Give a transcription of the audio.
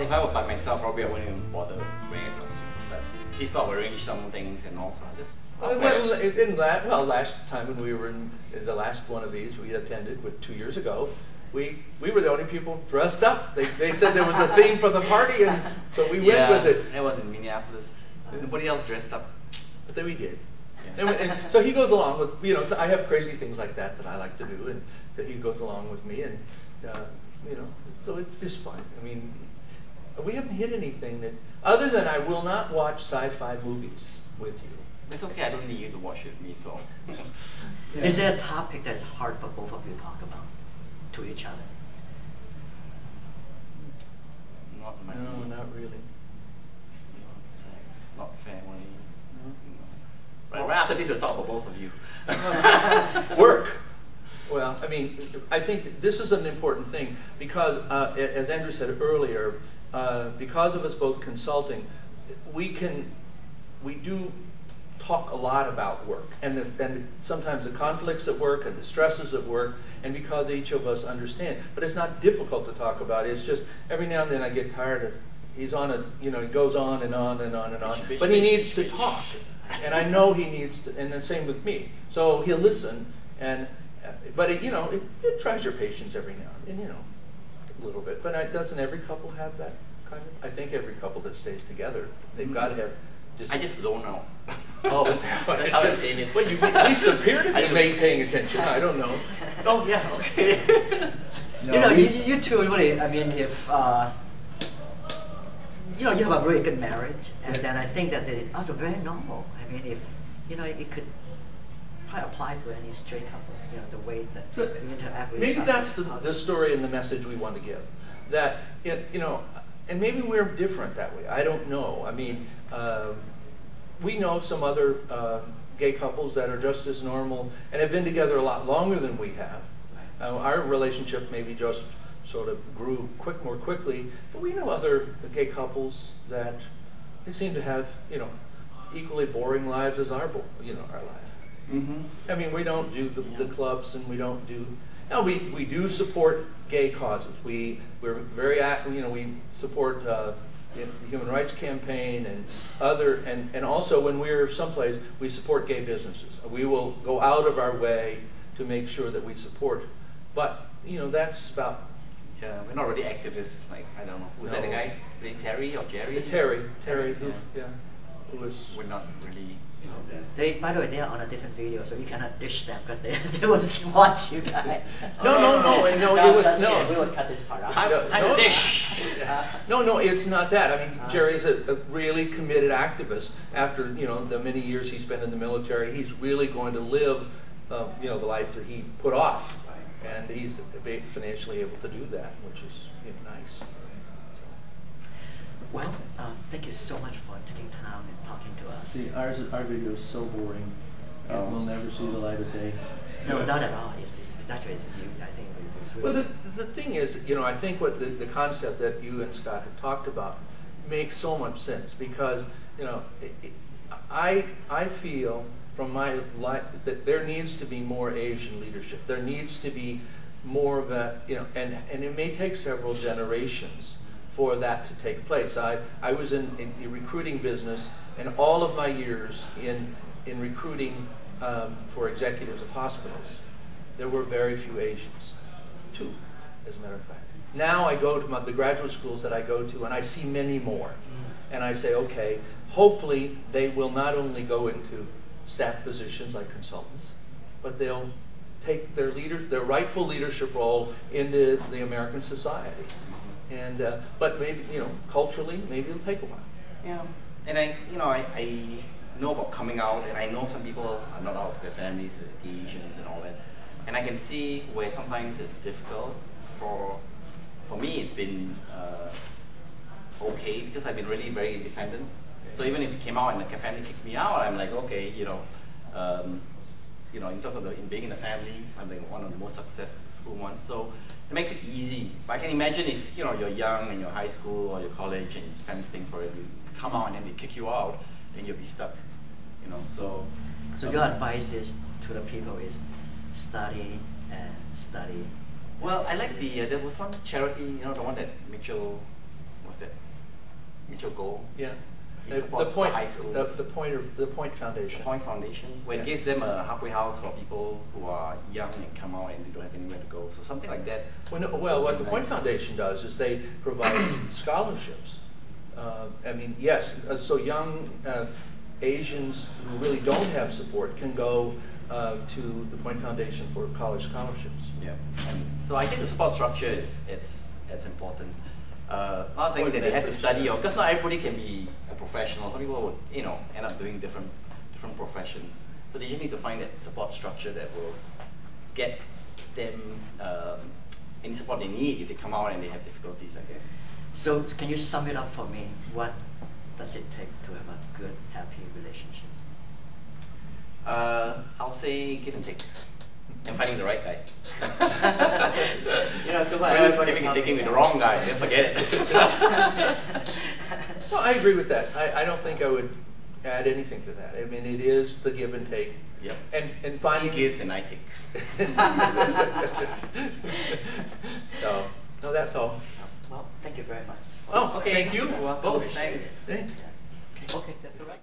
if I were by myself, probably I wouldn't even bother wearing a costume. But he sort of arranged some things and also I just. Last time when we were in the last one of these we attended, 2 years ago, we were the only people dressed up. They said there was a theme for the party, and so we went with it. It was in Minneapolis. Nobody else dressed up. But then we did. Yeah. And so he goes along with, you know, so I have crazy things like that I like to do, and so he goes along with me, and you know, so it's just fun. I mean, we haven't hit anything that, other than I will not watch sci-fi movies with you. It's okay, I don't need you to watch it with me, so. Yeah. Is there a topic that's hard for both of you to talk about to each other? Not money. No, not really. Not sex, not family. No. Right after this, we'll talk about both of you. Work. Well, I mean, I think this is an important thing because, as Andrew said earlier, because of us both consulting, we do talk a lot about work, and sometimes the conflicts at work and the stresses at work, and because each of us understand. But it's not difficult to talk about. It's just every now and then I get tired of, he's on a, you know, he goes on and on and on and on, but he needs to talk, and I know he needs to, and the same with me. So he'll listen, but it, you know, it tries your patience every now and then, you know, a little bit. But doesn't every couple have that kind of? I think every couple that stays together, they've got to have. I just zone out. Oh, that's how I say it. Well, you at least appear to be paying attention. I don't know. Oh yeah, okay. No, you know, you two really. I mean, if you know, you have a very good marriage, and then I think that it is also very normal. I mean, if you know, it could probably apply to any straight couple. You know, the way that we interact with each other. Maybe that's the story and the message we want to give. That you know, and maybe we're different that way. I don't know. I mean. We know some other gay couples that are just as normal and have been together a lot longer than we have. Our relationship maybe just sort of grew more quickly, but we know other gay couples that they seem to have, you know, equally boring lives as our life. Mm-hmm. I mean, we don't do the clubs, and we don't do. Now we do support gay causes. We're very you know, we support. The Human Rights Campaign and and also when we're someplace, we support gay businesses. We will go out of our way to make sure that we support. But you know, that's about. Yeah, we're not really activists. Like, I don't know, who's that the guy? Terry or Jerry? Terry. Yeah. Who was? We're not really. You know, they, by the way, they are on a different video, so you cannot dish them because they will watch you guys. No, it was no. We will cut this part out. Time to dish. No, it's not that. I mean, Jerry's a really committed activist. After, you know, the many years he spent in the military, he's really going to live, you know, the life that he put off, and he's financially able to do that, which is, you know, nice. Well, thank you so much for taking time and talking to us. See, our video is so boring. It will never see the light of day. No, not at all. It's actually you. I think it's really. Well, the thing is, you know, I think what the concept that you and Scott have talked about makes so much sense because, you know, I feel from my life that there needs to be more Asian leadership. There needs to be more of a, you know, and it may take several generations for that to take place. I was in the recruiting business, and all of my years in recruiting for executives of hospitals, there were very few Asians. 2, as a matter of fact. Now I go to the graduate schools that I go to, and I see many more. And I say, okay, hopefully they will not only go into staff positions like consultants, but they'll take their rightful leadership role into the American society. And but maybe, you know, culturally, maybe it'll take a while. Yeah, and I know about coming out, and I know some people are not out with their families, the Asians and all that, and I can see where sometimes it's difficult. For me, it's been okay because I've been really very independent. So even if it came out and the family kicked me out, I'm like, okay, you know, in terms of being in the family, I'm like one of the most successful ones. So it makes it easy. But I can imagine if, you know, you're young and you're high school or you're college and your family's paying for it, you come out and then they kick you out, then you'll be stuck. You know, so your advice is to the people is study and study. Well, I like there was one charity, you know, the one that Mitchell, what's that? Mitchell Gold. Yeah. He The supports point, high schools. the Point Foundation. The Point Foundation, where it Yeah. gives them a halfway house for people who are young and come out and they don't have anywhere to go. So something like that. Well, no, well, what the Nice. Point Foundation does is they provide scholarships. I mean, yes, so young Asians who really don't have support can go to the Point Foundation for college scholarships. Yeah. And so I think the support structure is it's important. Another thing that they have to study, because not everybody can be a professional. Some people would, end up doing different professions. So they just need to find that support structure that will get them any support they need if they come out and they have difficulties, I guess. So can you sum it up for me? What does it take to have a good, happy relationship? I'll say give and take. And finding the right guy. So Well, giving and taking with the wrong guy, then forget it. Well, I agree with that. I don't think I would add anything to that. I mean, it is the give and take. Yep. And finding He gives and I take. No, that's all. Well, thank you very much. Oh, okay. Thank you. Both, thanks. Thanks. Okay, that's all right.